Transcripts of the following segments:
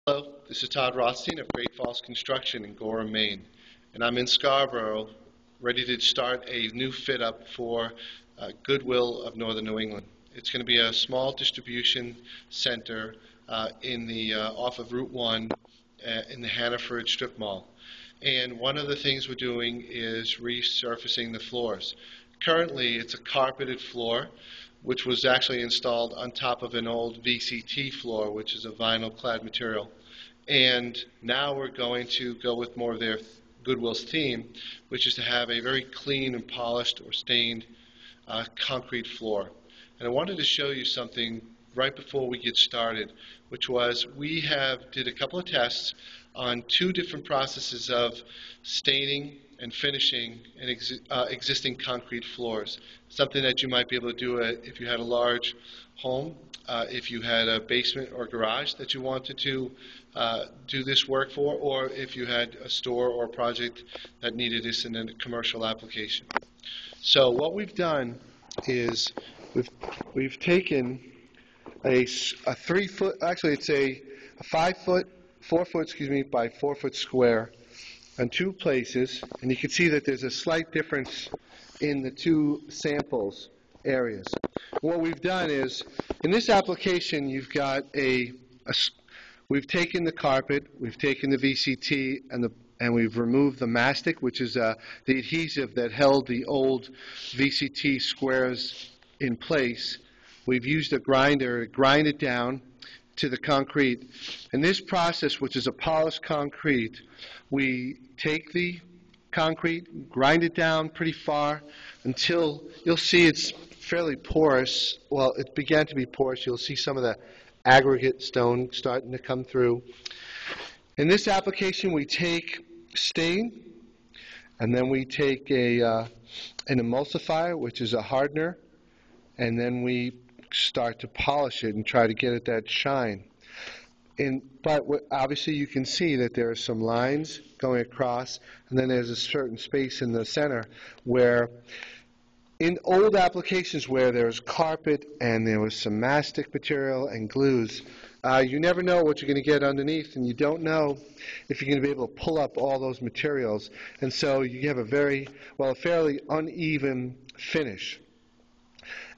Hello, this is Todd Rothstein of Great Falls Construction in Gorham, Maine, and I'm in Scarborough, ready to start a new fit-up for Goodwill of Northern New England. It's going to be a small distribution center off of Route 1 in the Hannaford Strip Mall. And one of the things we're doing is resurfacing the floors. Currently, it's a carpeted floor, which was actually installed on top of an old VCT floor, which is a vinyl-clad material. And now we're going to go with more of their Goodwill's theme, which is to have a very clean and polished or stained concrete floor. And I wanted to show you something right before we get started, which was we did a couple of tests on two different processes of staining and finishing existing concrete floors. Something that you might be able to do if you had a large home, if you had a basement or garage that you wanted to do this work for, or if you had a store or a project that needed this in a commercial application. So what we've done is we've taken a 3-foot, actually it's a 5-foot, 4-foot, by 4-foot square in two places, and you can see that there's a slight difference in the two samples areas. What we've done is, in this application, you've got we've taken the carpet, we've taken the VCT, and we've removed the mastic, which is the adhesive that held the old VCT squares in place. We've used a grinder to grind it down to the concrete. In this process, which is a polished concrete, we take the concrete, grind it down pretty far until you'll see it's fairly porous. Well, it began to be porous. You'll see some of the aggregate stone starting to come through. In this application, we take stain, and then we take an emulsifier, which is a hardener, and then we start to polish it and try to get at that shine. But obviously you can see that there are some lines going across, and then there's a certain space in the center where, in old applications where there's carpet and there was some mastic material and glues, you never know what you're going to get underneath, and you don't know if you're going to be able to pull up all those materials. And so you have a fairly uneven finish.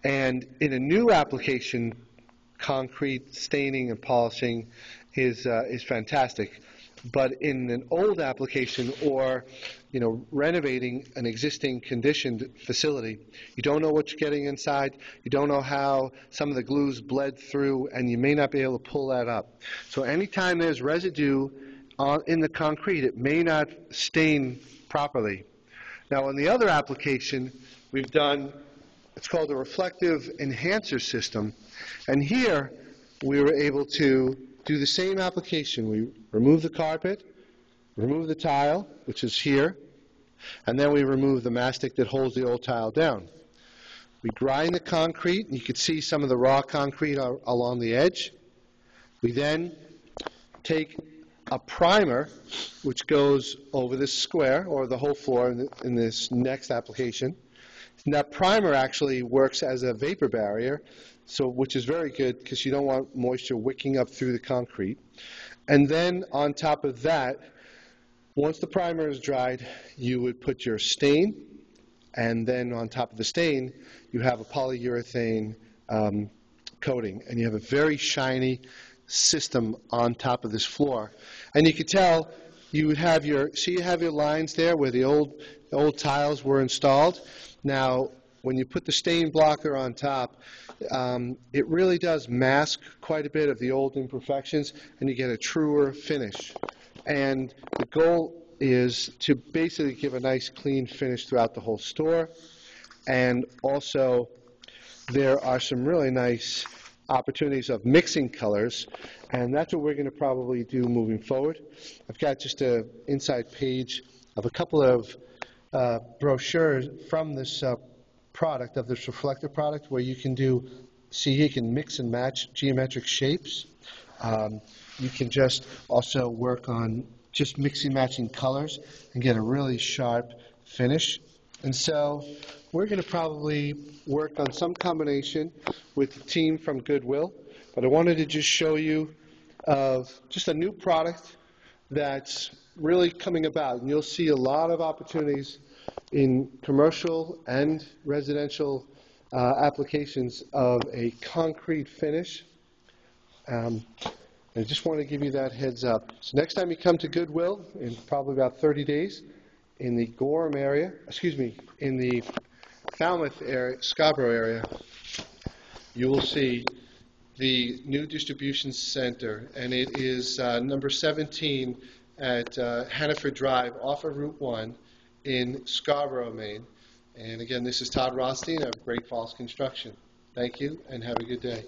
And in a new application, concrete staining and polishing is fantastic. But in an old application, or renovating an existing conditioned facility, you don't know what you're getting inside. You don't know how some of the glues bled through, and you may not be able to pull that up. So anytime there's residue in the concrete, it may not stain properly. Now, in the other application, we've done, it's called a reflective enhancer system, and here we were able to do the same application. We remove the carpet, remove the tile, which is here, and then we remove the mastic that holds the old tile down. We grind the concrete, and you can see some of the raw concrete along the edge. We then take a primer, which goes over this square, or the whole floor in this next application. And that primer actually works as a vapor barrier, which is very good because you don't want moisture wicking up through the concrete. And then on top of that, once the primer is dried, you would put your stain, and then on top of the stain, you have a polyurethane coating, and you have a very shiny system on top of this floor. And you could tell you would have you have your lines there where the old tiles were installed. Now, when you put the stain blocker on top, it really does mask quite a bit of the old imperfections, and you get a truer finish. And the goal is to basically give a nice clean finish throughout the whole store. And also, there are some really nice opportunities of mixing colors, and that's what we're going to probably do moving forward. I've got just an inside page of a couple of brochures from this product, of this reflective product, where you can you can mix and match geometric shapes. You can just also work on just mixing, matching colors and get a really sharp finish. And so we're going to probably work on some combination with the team from Goodwill, but I wanted to just show you of just a new product that's really coming about. And you'll see a lot of opportunities in commercial and residential applications of a concrete finish. I just want to give you that heads up. So next time you come to Goodwill, in probably about 30 days, in the Gorham area, in the Falmouth area, Scarborough area, you will see the new distribution center, and it is number 17 at Hannaford Drive off of Route 1 in Scarborough, Maine. And again, this is Todd Rothstein of Great Falls Construction. Thank you, and have a good day.